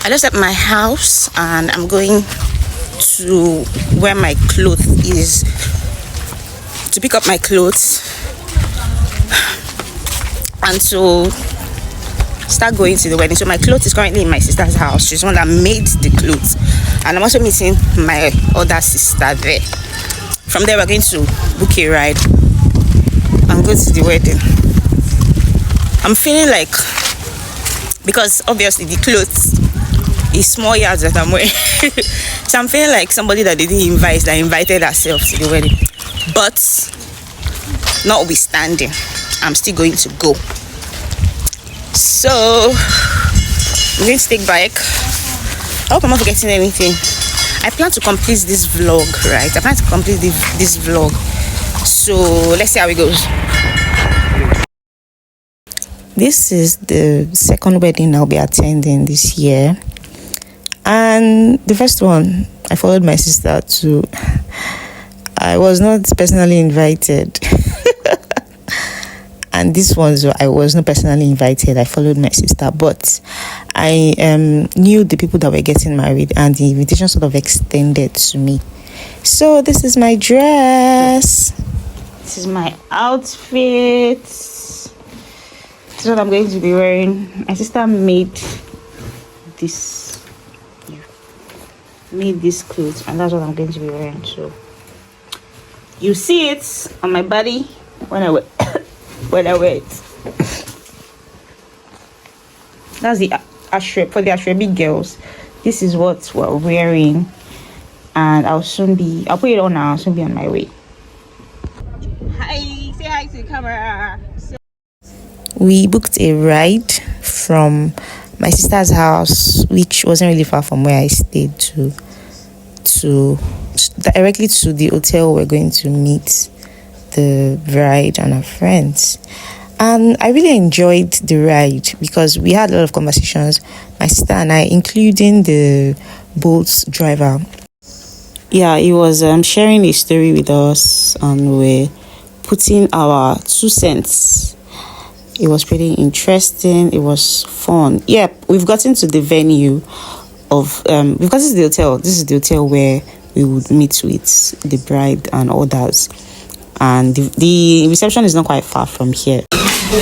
I just left my house and I'm going to where my clothes is to pick up my clothes and to start going to the wedding. So my clothes is currently in my sister's house. She's the one that made the clothes, and I'm also meeting my other sister there. From there, we're going to book a ride and go to the wedding. I'm feeling like, because obviously the clothes is small yards that I'm wearing, so I'm feeling like somebody that they didn't invite, that invited herself to the wedding. But notwithstanding, I'm still going to go. So I'm going to take bike. I hope I'm not forgetting anything. I plan to complete this vlog, right? I plan to complete this vlog. So let's see how it goes. This is the second wedding I'll be attending this year. And the first one, I followed my sister to. I was not personally invited. And this one, I was not personally invited. I followed my sister. But I knew the people that were getting married, and the invitation sort of extended to me. So this is my dress. This is my outfit. This is what I'm going to be wearing. My sister made this clothes, and that's what I'm going to be wearing. So you see it on my body when I wear it. That's the for the Ashrebi girls. This is what we're wearing, and I'll put it on now. I'll soon be on my way. Hi, say hi to the camera. We booked a ride from my sister's house, which wasn't really far from where I stayed, to directly to the hotel we're going to meet the bride and her friends. And I really enjoyed the ride because we had a lot of conversations, my sister and I, including the boat's driver. Yeah, he was sharing a story with us, and we're putting our 2 cents. It was pretty interesting. It was fun. Yep, we've gotten to the venue of we've gotten to the hotel. This is the hotel where we would meet with the bride and others. And the reception is not quite far from here. So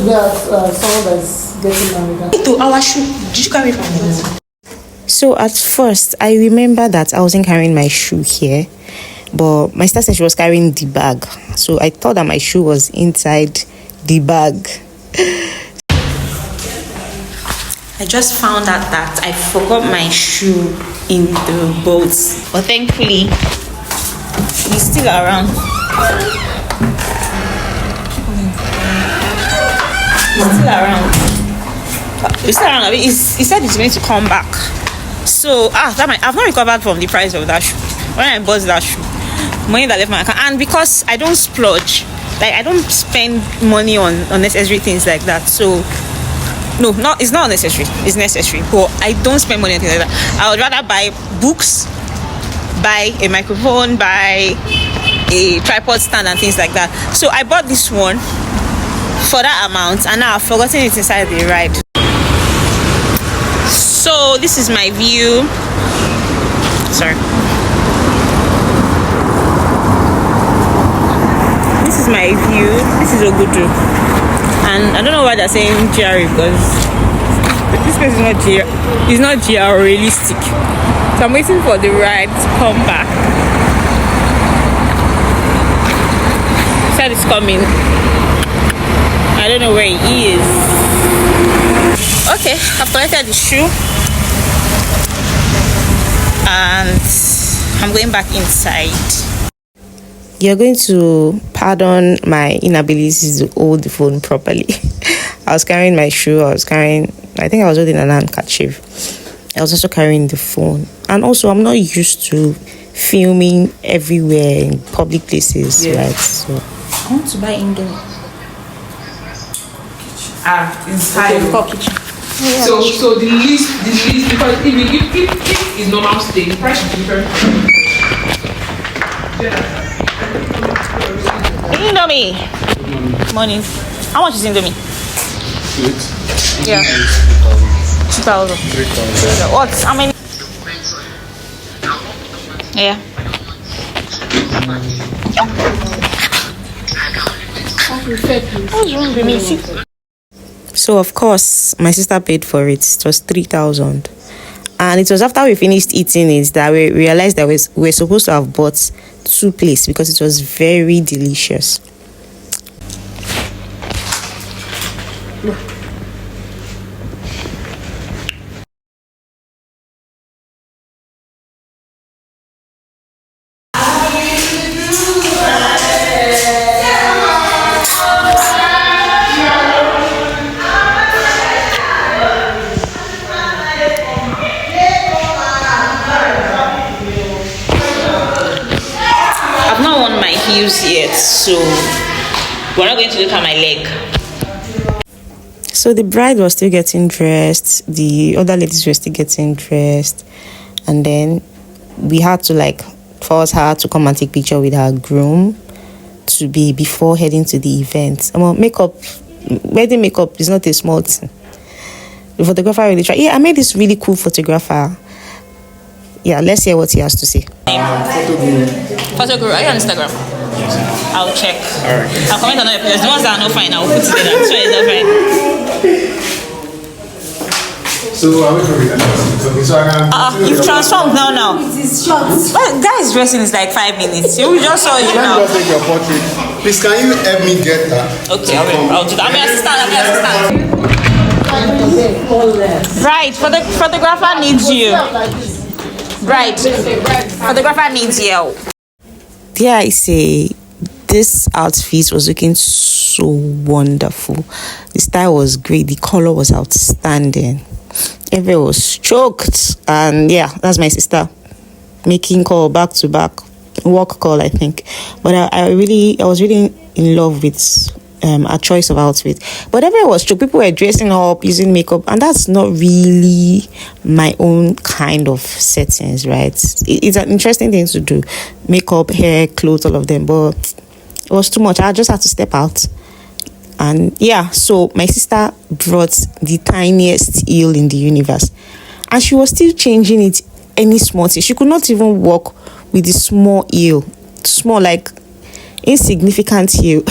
there's someone that's getting married. To our shoe. Did you carry from here? So at first, I remember that I wasn't carrying my shoe here, but my sister said she was carrying the bag. So I thought that my shoe was inside the bag. I just found out that I forgot my shoe in the boat, but thankfully, it's still around. It's still around. He said it's going to come back. So I've not recovered from the price of that shoe. When I bought that shoe, money that left my account, and because I don't splurge, like I don't spend money on unnecessary things like that. So no, it's not unnecessary. It's necessary, but I don't spend money on things like that. I would rather buy books, buy a microphone, buy a tripod stand and things like that. So I bought this one for that amount, and now I've forgotten it inside the ride. So this is my view. Sorry. This is my view. This is Ogudu. And I don't know why they're saying GRA, because this place is not GRA realistic. So I'm waiting for the ride to come back. Said it's coming. I don't know where he is. Okay, I've collected the shoe. And I'm going back inside. You're going to pardon my inability to hold the phone properly. I was carrying my shoe. I think I was holding an handkerchief. I was also carrying the phone. And also, I'm not used to filming everywhere in public places, right? So I want to buy Indomie. Inside the kitchen. Yeah. So the least, because if it's normal stay, the price is different. Indomie. Morning. How much is Indomie? Yeah. 2,000. 3,000. What? How many? Yeah. What's wrong with me? So of course, my sister paid for it. It was 3,000, and it was after we finished eating it that we realized that we were supposed to have bought 2 plates because it was very delicious. I've not worn my heels yet, so we're not going to look at my leg. So the bride was still getting dressed, the other ladies were still getting dressed, and then we had to force her to come and take picture with her groom to be before heading to the event. Wedding makeup is not a small thing. The photographer really tried. Yeah, I made this really cool photographer. Yeah, let's hear what he has to say. Photo guru, are you on Instagram? Yes. I'll check. Alright. I'll comment on your pictures. The ones that are not fine, I'll put together. I'm sure it's not fine. So are we going to so I can you've transformed now. It is short. Well, guys dressing is like 5 minutes. We just saw you now. Let me just take your portrait. Please, can you help me get that? Okay, I'll do that. I'm your assistant. Right, photographer needs you. Right, photographer needs you. Dare I say, this outfit was looking so wonderful. The style was great. The color was outstanding. Everyone was choked. And yeah, that's my sister making call back to back. Work call, I think. But I was really in love with a choice of outfit. But everyone was choked. People were dressing up, using makeup. And that's not really my own kind of settings, right? It's an interesting thing to do. Makeup, hair, clothes, all of them. But it was too much. I just had to step out. And yeah, so my sister brought the tiniest heel in the universe. And she was still changing it any small thing. She could not even walk with the small heel. Small, like insignificant heel.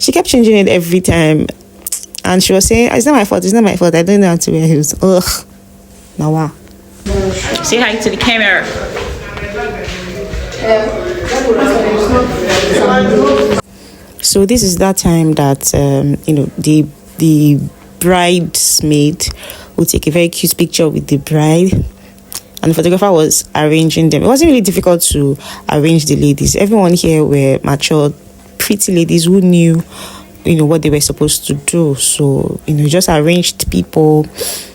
She kept changing it every time. And she was saying, it's not my fault, I don't know how to wear heels. Ugh. Now wow. Say hi to the camera. So this is that time that the bridesmaid will take a very cute picture with the bride, and the photographer was arranging them. It wasn't really difficult to arrange the ladies. Everyone here were mature, pretty ladies who knew what they were supposed to do. So just arranged people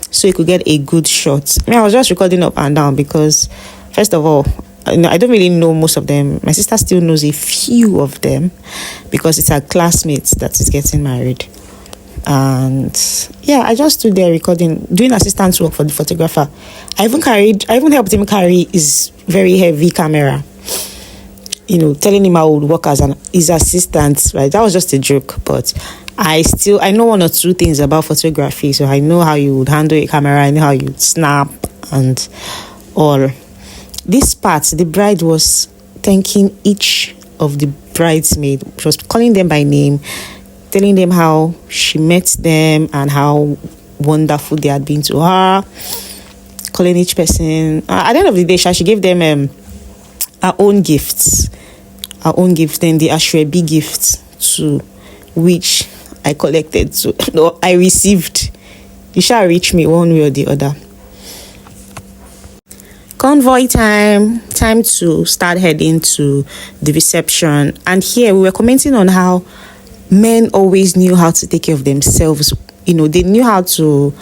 so you could get a good shot. I was just recording up and down because, first of all, I don't really know most of them. My sister still knows a few of them because it's her classmates that is getting married. And yeah, I just stood there recording, doing assistance work for the photographer. I even helped him carry his very heavy camera, telling him I would work as his assistant, right? That was just a joke, but I know 1 or 2 things about photography. So I know how you would handle a camera, I know how you snap and all. This part, the bride was thanking each of the bridesmaids. She was calling them by name, telling them how she met them and how wonderful they had been to her, calling each person. At the end of the day, she gave them her own gifts. Then the Ashwebi gift too, which I collected. So no, I received. It shall reach me one way or the other. Convoy time to start heading to the reception. And here we were commenting on how men always knew how to take care of themselves. They knew how to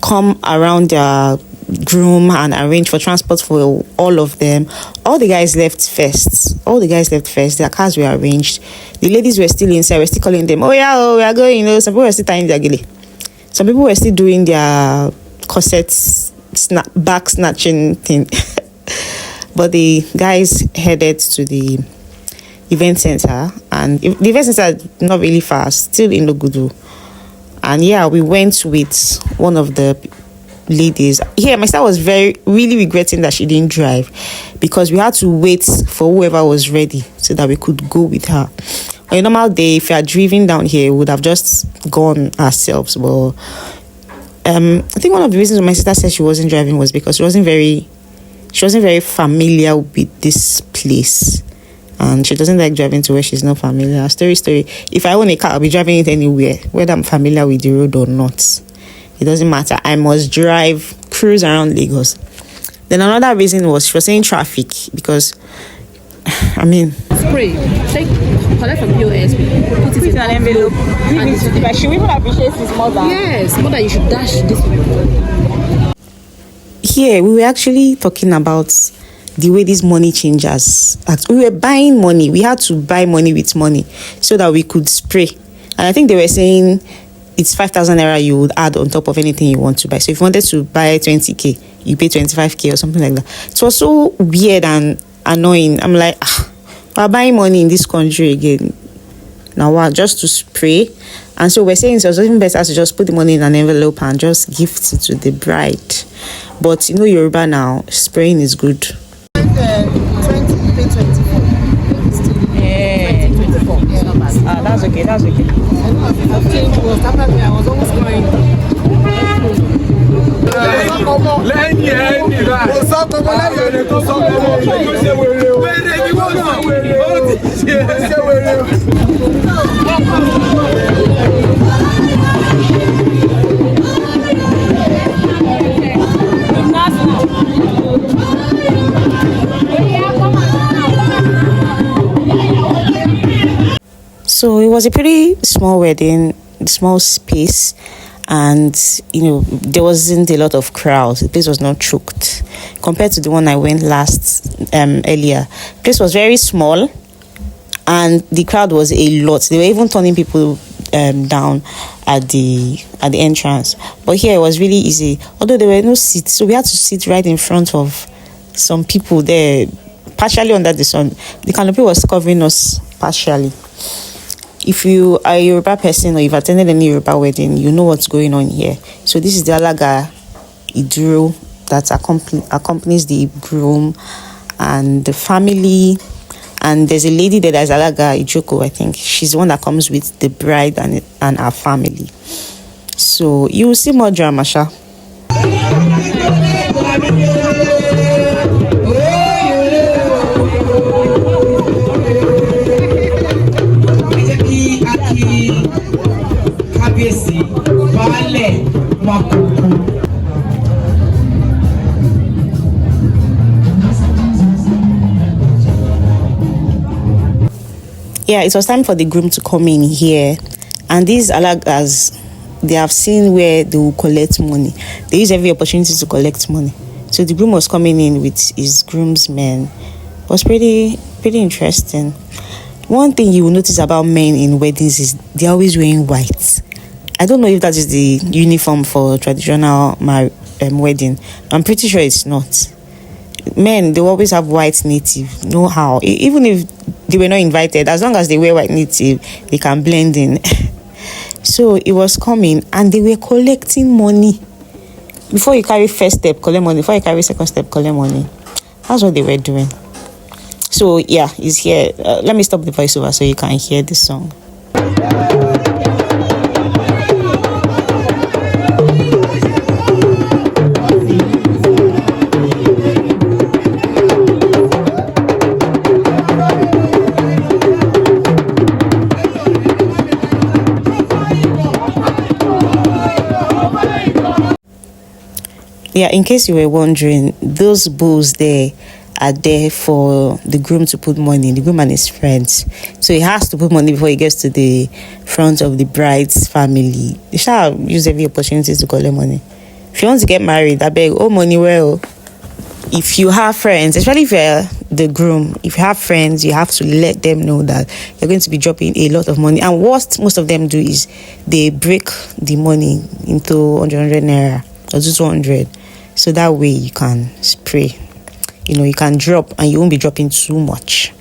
come around their groom and arrange for transport for all of them. All the guys left first. Their cars were arranged. The ladies were still inside. We're still calling them, we are going. Some people were still tying their gilly. Some people were still doing their corsets, back snatching thing. But the guys headed to the event center, and the event center is not really far, still in Logudu. And yeah, we went with one of the ladies. Here, my sister was really regretting that she didn't drive, because we had to wait for whoever was ready so that we could go with her. On a normal day, if you are driven down here, we would have just gone ourselves. But I think one of the reasons my sister said she wasn't driving was because she wasn't very familiar with this place, and she doesn't like driving to where she's not familiar. Story. If I own a car, I'll be driving it anywhere, whether I'm familiar with the road or not. It doesn't matter. I must cruise around Lagos. Then another reason was she was saying traffic, because spray, collect from POS, put it in an envelope, and She even appreciates his mother. yes, mother, you should dash this. here we were actually talking about the way these money changers act. We were buying money. We had to buy money with money so that we could spray. And I think they were saying it's 5,000 naira you would add on top of anything you want to buy. So if you wanted to buy 20k, you pay 25k or something like that. It was so weird and annoying. I'm like, we're buying money in this country again. Now what? Just to spray. And so we're saying it was even better to just put the money in an envelope and just gift it to the bride. But you know, Yoruba now, spraying is good. 2024. Yeah. 2024. Yeah, not bad. That's okay. That's okay. I was almost crying. So it was a pretty small wedding, small space, and there wasn't a lot of crowds. The place was not choked compared to the one I went last earlier. The place was very small, and the crowd was a lot. They were even turning people down at the entrance. But here it was really easy, although there were no seats, so we had to sit right in front of some people there, partially under the sun. The canopy was covering us partially. If you are a Yoruba person or you've attended any Yoruba wedding, you know what's going on here. So this is the alaga iduro that accompanies the groom and the family. And there's a lady there that's alaga ijoko, I think. She's the one that comes with the bride and her family. So you will see more drama, Sha. Yeah, it was time for the groom to come in here, and these alagas, they have seen where they will collect money. They use every opportunity to collect money. So the groom was coming in with his groomsmen. It was pretty interesting. One thing you will notice about men in weddings is they're always wearing white. I don't know if that is the uniform for traditional wedding. I'm pretty sure it's not. Men, they always have white native. Know how? Even if they were not invited, as long as they wear white native, they can blend in. So it was coming, and they were collecting money. Before you carry first step, collect money. Before you carry second step, collect money. That's what they were doing. So yeah, it's here. Let me stop the voiceover so you can hear the song. Yeah, in case you were wondering, those bowls there are there for the groom to put money, the groom and his friends. So he has to put money before he gets to the front of the bride's family. They shall use every opportunity to collect money. If you want to get married, I beg, money well. If you have friends, especially if you're the groom, if you have friends, you have to let them know that you're going to be dropping a lot of money. And what most of them do is they break the money into 100 naira or 200. So that way you can spray. You can drop and you won't be dropping too much.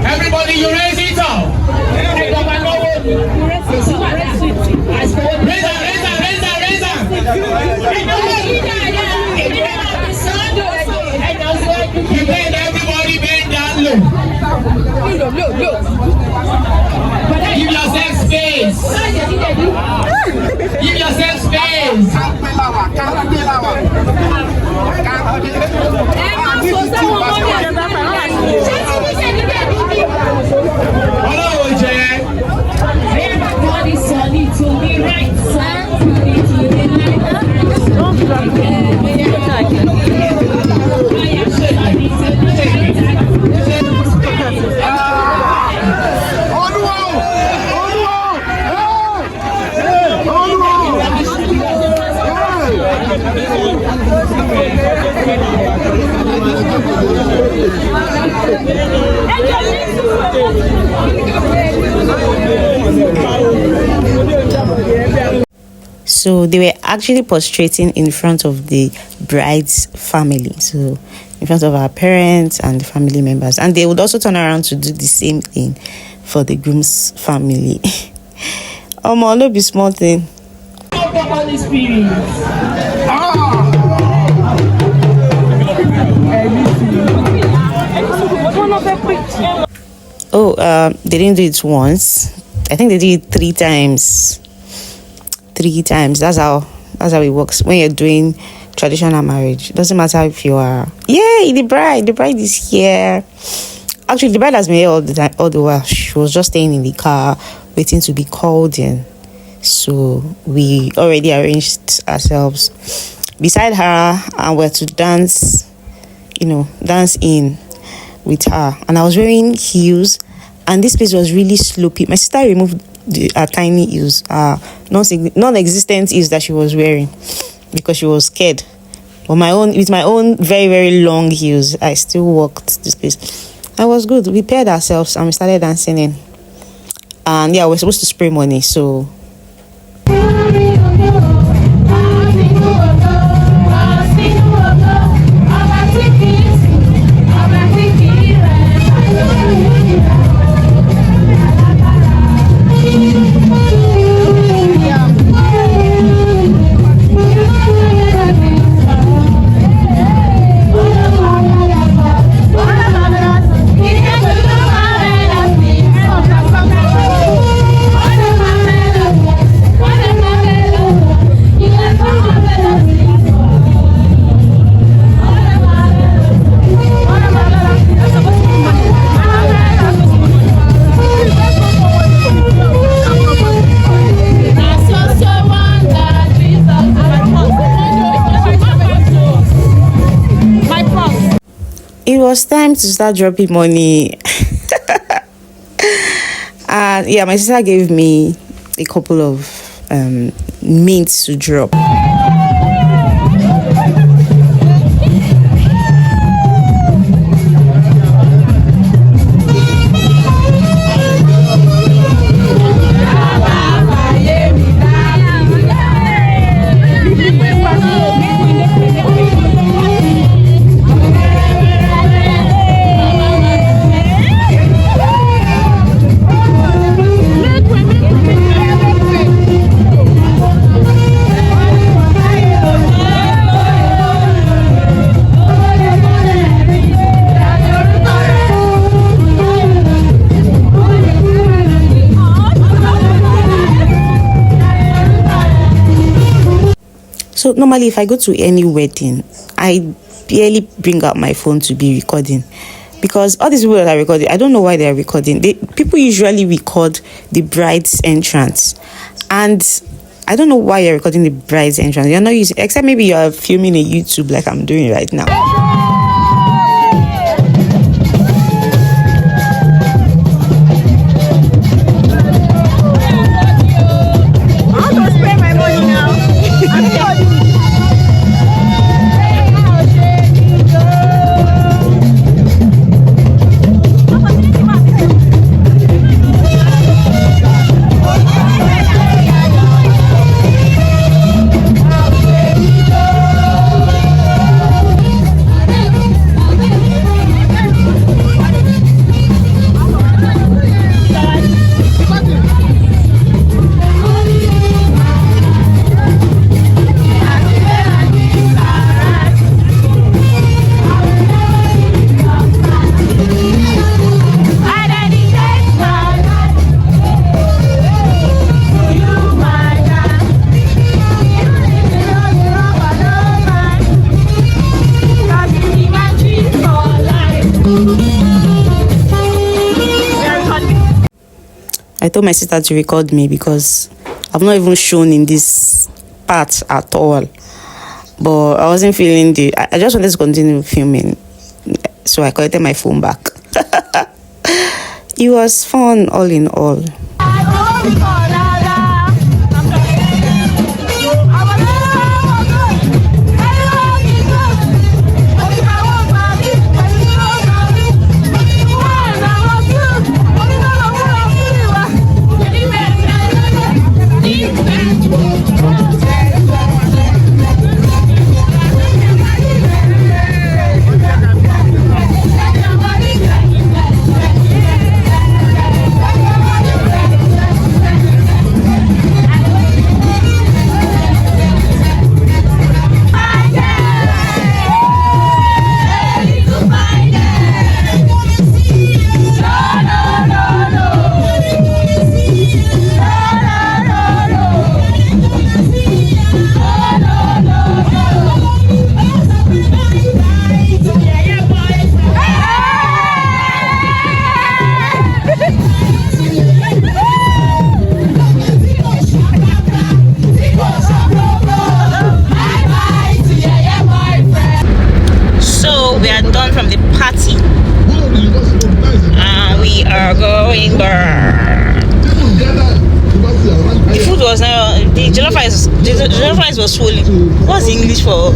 Everybody, you raise it up. You bend everybody, bend down low. Give yourself space. Give yourself space. Hello, Jay. Everybody solid to me right side. So they were actually prostrating in front of the bride's family, so in front of our parents and the family members, and they would also turn around to do the same thing for the groom's family. No be small thing. Holy Spirit. They didn't do it once. I think they did it 3 times. 3 times. That's how it works when you're doing traditional marriage. It doesn't matter if you are the bride is here. Actually, the bride has been here all the while. She was just staying in the car waiting to be called in. So we already arranged ourselves beside her and we're to dance in with her. And I was wearing heels and this place was really slopey. My sister removed her tiny heels, non-existent heels that she was wearing because she was scared. But with my own very, very long heels, I still walked this place. I was good. We paired ourselves and we started dancing in. And we're supposed to spray money, so it was time to start dropping money. And my sister gave me a couple of mints to drop. So normally if I go to any wedding, I barely bring out my phone to be recording. because all these people that are recording, I don't know why they are recording. People usually record the bride's entrance, and I don't know why you're recording the bride's entrance. You're not using, except maybe you're filming a YouTube like I'm doing right now. I told my sister to record me because I've not even shown in this part at all. But I wasn't feeling I just wanted to continue filming. So I collected my phone back. It was fun all in all. Jollof rice was swollen. What's the English for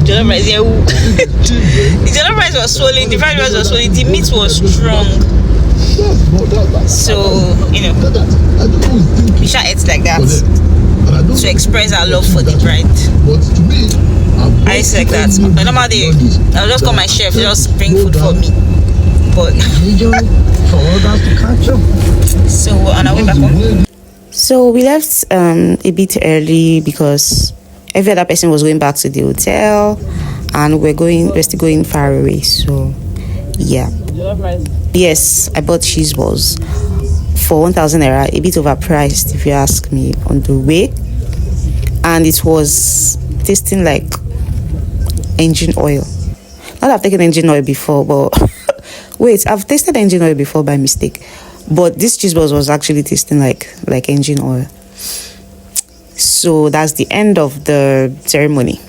jollof rice? Yeah, the jollof rice was swollen. The fried rice was swollen. The meat was strong. So we shall eat like that to express our love for the bride. I eat like that. Normally, I'll just call my chef, just bring food for me. But so on our way back home. So we left a bit early because every other person was going back to the hotel, and we're still going far away. So yeah, yes, I bought cheese balls for 1,000 naira, a bit overpriced if you ask me, on the way, and it was tasting like engine oil. Not that I've taken engine oil before, but wait, I've tasted engine oil before by mistake. But this cheese balls was actually tasting like engine oil. So that's the end of the ceremony.